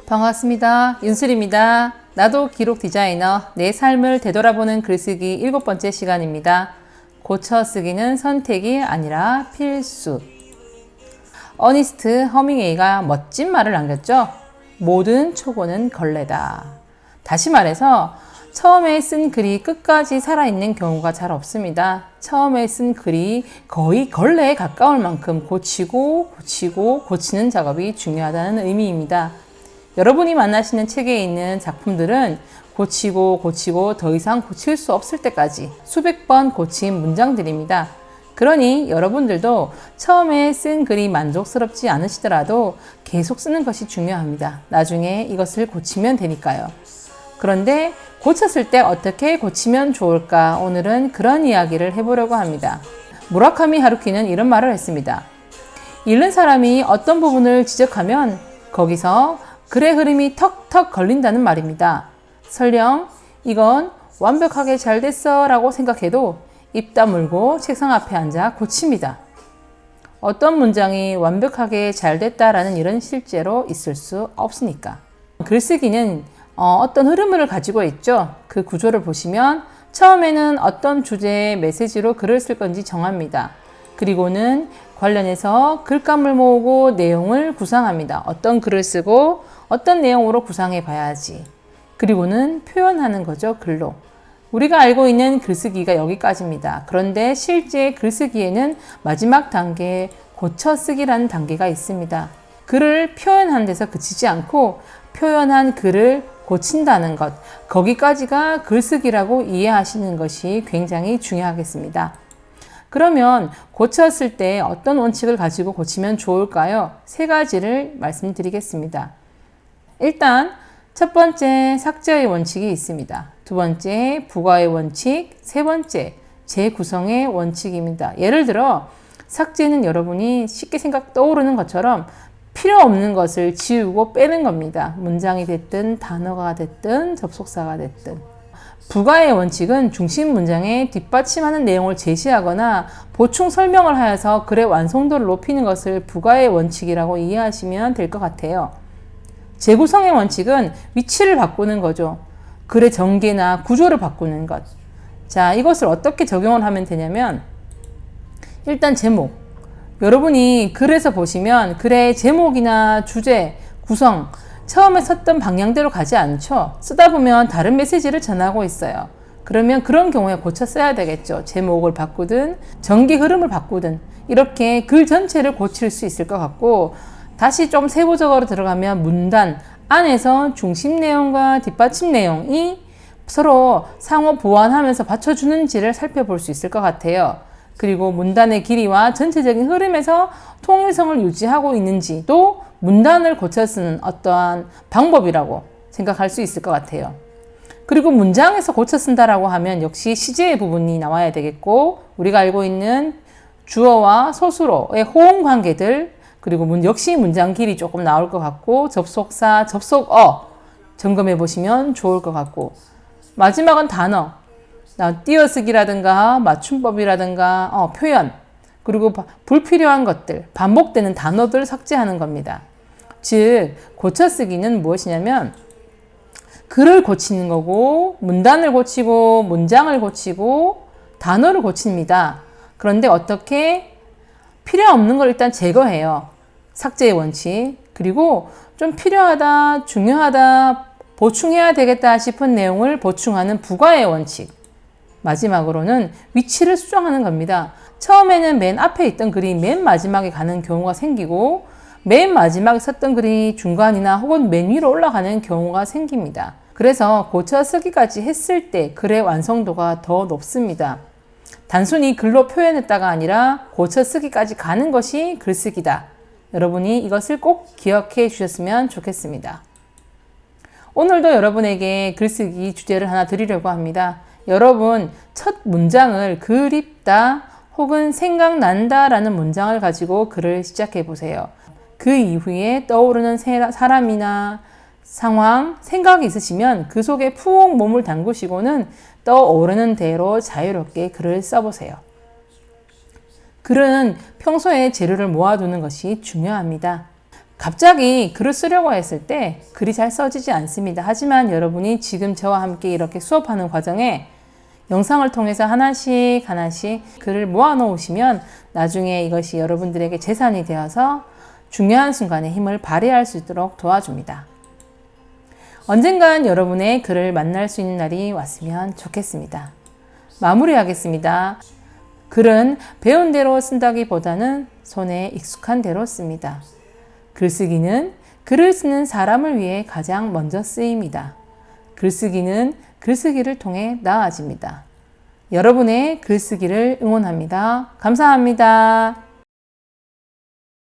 반갑습니다. 윤슬입니다. 나도 기록 디자이너, 내 삶을 되돌아보는 글쓰기 7번째 시간입니다. 고쳐 쓰기는 선택이 아니라 필수. 어니스트 허밍웨이가 멋진 말을 남겼죠. 모든 초고는 걸레다. 다시 말해서 처음에 쓴 글이 끝까지 살아있는 경우가 잘 없습니다. 처음에 쓴 글이 거의 걸레에 가까울 만큼 고치는 작업이 중요하다는 의미입니다. 여러분이 만나시는 책에 있는 작품들은 고치고 더 이상 고칠 수 없을 때까지 수백 번 고친 문장들입니다. 그러니 여러분들도 처음에 쓴 글이 만족스럽지 않으시더라도 계속 쓰는 것이 중요합니다. 나중에 이것을 고치면 되니까요. 그런데 고쳤을 때 어떻게 고치면 좋을까? 오늘은 그런 이야기를 해보려고 합니다. 무라카미 하루키는 이런 말을 했습니다. 읽는 사람이 어떤 부분을 지적하면 거기서 글의 흐름이 턱턱 걸린다는 말입니다. 설령 이건 완벽하게 잘 됐어 라고 생각해도 입 다물고 책상 앞에 앉아 고칩니다. 어떤 문장이 완벽하게 잘 됐다라는 일은 실제로 있을 수 없으니까. 글쓰기는 어떤 흐름을 가지고 있죠. 그 구조를 보시면 처음에는 어떤 주제의 메시지로 글을 쓸 건지 정합니다. 그리고는 관련해서 글감을 모으고 내용을 구상합니다. 어떤 글을 쓰고 어떤 내용으로 구상해 봐야지. 그리고는 표현하는 거죠, 글로. 우리가 알고 있는 글쓰기가 여기까지입니다. 그런데 실제 글쓰기에는 마지막 단계, 고쳐쓰기라는 단계가 있습니다. 글을 표현하는 데서 그치지 않고 표현한 글을 고친다는 것, 거기까지가 글쓰기라고 이해하시는 것이 굉장히 중요하겠습니다. 그러면 고쳤을 때 어떤 원칙을 가지고 고치면 좋을까요? 3가지를 말씀드리겠습니다. 일단 첫 번째 삭제의 원칙이 있습니다. 두 번째 부과의 원칙, 세 번째 재구성의 원칙입니다. 예를 들어 삭제는 여러분이 쉽게 떠오르는 것처럼 필요 없는 것을 지우고 빼는 겁니다. 문장이 됐든 단어가 됐든 접속사가 됐든. 부과의 원칙은 중심 문장에 뒷받침하는 내용을 제시하거나 보충 설명을 하여서 글의 완성도를 높이는 것을 부과의 원칙이라고 이해하시면 될 것 같아요. 재구성의 원칙은 위치를 바꾸는 거죠. 글의 전개나 구조를 바꾸는 것. 자, 이것을 어떻게 적용을 하면 되냐면 일단 제목. 여러분이 글에서 보시면 글의 제목이나 주제, 구성, 처음에 썼던 방향대로 가지 않죠. 쓰다 보면 다른 메시지를 전하고 있어요. 그러면 그런 경우에 고쳐 써야 되겠죠. 제목을 바꾸든 전개 흐름을 바꾸든 이렇게 글 전체를 고칠 수 있을 것 같고, 다시 좀 세부적으로 들어가면 문단 안에서 중심 내용과 뒷받침 내용이 서로 상호 보완하면서 받쳐주는지를 살펴볼 수 있을 것 같아요. 그리고 문단의 길이와 전체적인 흐름에서 통일성을 유지하고 있는지도 문단을 고쳐 쓰는 어떠한 방법이라고 생각할 수 있을 것 같아요. 그리고 문장에서 고쳐 쓴다라고 하면 역시 시제의 부분이 나와야 되겠고, 우리가 알고 있는 주어와 서술어의 호응 관계들, 그리고 역시 문장 길이 조금 나올 것 같고, 접속사, 접속어 점검해 보시면 좋을 것 같고, 마지막은 단어, 띄어쓰기라든가 맞춤법이라든가 표현, 그리고 불필요한 것들, 반복되는 단어들 삭제하는 겁니다. 즉 고쳐쓰기는 무엇이냐면 글을 고치는 거고, 문단을 고치고 문장을 고치고 단어를 고칩니다. 그런데 어떻게? 필요 없는 걸 일단 제거해요. 삭제의 원칙. 그리고 좀 필요하다, 중요하다, 보충해야 되겠다 싶은 내용을 보충하는 부과의 원칙. 마지막으로는 위치를 수정하는 겁니다. 처음에는 맨 앞에 있던 글이 맨 마지막에 가는 경우가 생기고, 맨 마지막에 썼던 글이 중간이나 혹은 맨 위로 올라가는 경우가 생깁니다. 그래서 고쳐 쓰기까지 했을 때 글의 완성도가 더 높습니다. 단순히 글로 표현했다가 아니라 고쳐 쓰기까지 가는 것이 글쓰기다. 여러분이 이것을 꼭 기억해 주셨으면 좋겠습니다. 오늘도 여러분에게 글쓰기 주제를 하나 드리려고 합니다. 여러분, 첫 문장을 그립다 혹은 생각난다 라는 문장을 가지고 글을 시작해 보세요. 그 이후에 떠오르는 사람이나 상황, 생각이 있으시면 그 속에 푹 몸을 담그시고는 떠오르는 대로 자유롭게 글을 써보세요. 글은 평소에 재료를 모아두는 것이 중요합니다. 갑자기 글을 쓰려고 했을 때 글이 잘 써지지 않습니다. 하지만 여러분이 지금 저와 함께 이렇게 수업하는 과정에 영상을 통해서 하나씩 글을 모아 놓으시면 나중에 이것이 여러분들에게 재산이 되어서 중요한 순간에 힘을 발휘할 수 있도록 도와줍니다. 언젠간 여러분의 글을 만날 수 있는 날이 왔으면 좋겠습니다. 마무리하겠습니다. 글은 배운 대로 쓴다기보다는 손에 익숙한 대로 씁니다. 글쓰기는 글을 쓰는 사람을 위해 가장 먼저 쓰입니다. 글쓰기는 글쓰기를 통해 나아집니다. 여러분의 글쓰기를 응원합니다. 감사합니다.